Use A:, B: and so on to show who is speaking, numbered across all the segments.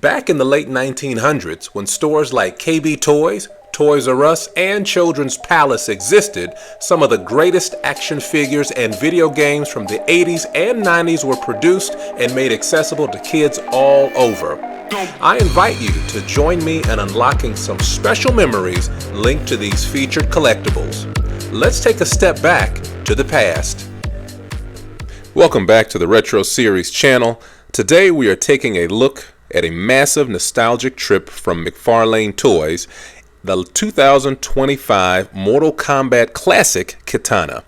A: Back in the late 1900s, when stores like KB Toys, Toys R Us, and Children's Palace existed, some of the greatest action figures and video games from the 80s and 90s were produced and made accessible to kids all over. I invite you to join me in unlocking some special memories linked to these featured collectibles. Let's take a step back to the past. Welcome back to the Retro Series channel. Today we are taking a look at a massive nostalgic trip from McFarlane Toys, the 2025 Mortal Kombat Classic Kitana.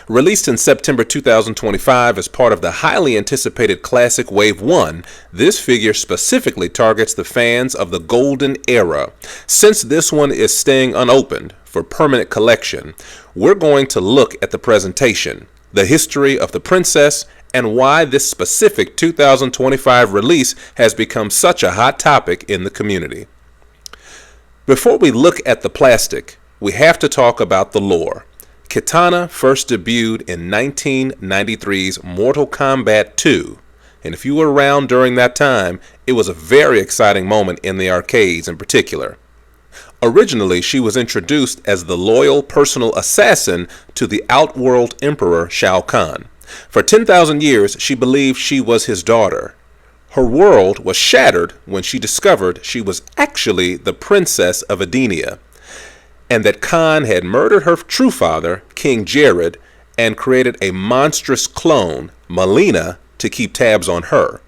A: Released in September 2025 as part of the highly anticipated Classic Wave 1, this figure specifically targets the fans of the Golden Era. Since this one is staying unopened for permanent collection, we're going to look at the presentation, the history of the princess, and why this specific 2025 release has become such a hot topic in the community. Before we look at the plastic, we have to talk about the lore. Kitana first debuted in 1993's Mortal Kombat 2, and if you were around during that time, it was a very exciting moment in the arcades in particular. Originally, she was introduced as the loyal personal assassin to the Outworld Emperor Shao Kahn. For 10,000 years, she believed she was his daughter. Her world was shattered when she discovered she was actually the princess of Edenia, and that Khan had murdered her true father, King Jared, and created a monstrous clone, Melina, to keep tabs on her.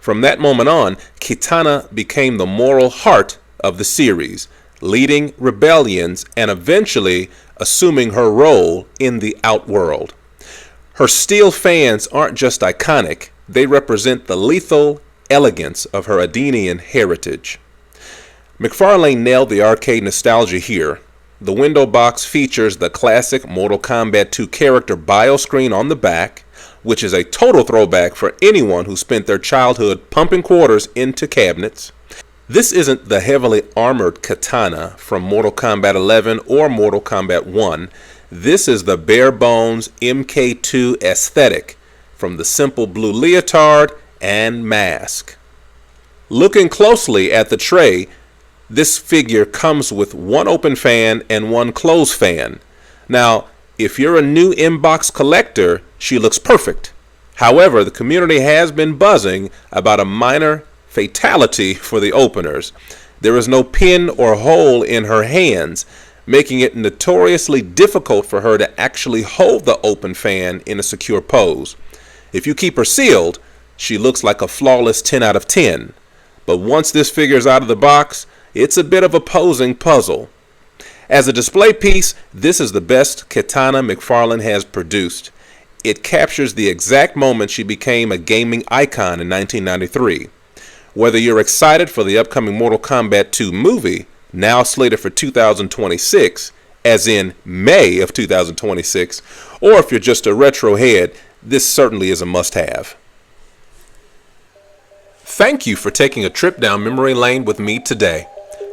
A: From that moment on, Kitana became the moral heart of the series, leading rebellions and eventually assuming her role in the Outworld. Her steel fans aren't just iconic, they represent the lethal elegance of her Edenian heritage. McFarlane nailed the arcade nostalgia here. The window box features the classic Mortal Kombat 2 character bio screen on the back, which is a total throwback for anyone who spent their childhood pumping quarters into cabinets. This isn't the heavily armored Kitana from Mortal Kombat 11 or Mortal Kombat 1. This is the bare bones MK2 aesthetic from the simple blue leotard and mask. Looking closely at the tray, this figure comes with one open fan and one closed fan. Now, if you're a new inbox collector, she looks perfect. However, the community has been buzzing about a minor fatality for the openers. There is no pin or hole in her hands, making it notoriously difficult for her to actually hold the open fan in a secure pose. If you keep her sealed, she looks like a flawless 10 out of 10. But once this figure's out of the box, it's a bit of a posing puzzle. As a display piece, this is the best Kitana McFarlane has produced. It captures the exact moment she became a gaming icon in 1993. Whether you're excited for the upcoming Mortal Kombat 2 movie, now slated for 2026, as in May of 2026, or if you're just a retro head, this certainly is a must-have. Thank you for taking a trip down memory lane with me today.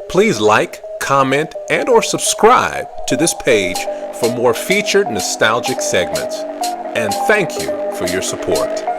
A: Please like, comment, and/or subscribe to this page for more featured nostalgic segments. And thank you for your support.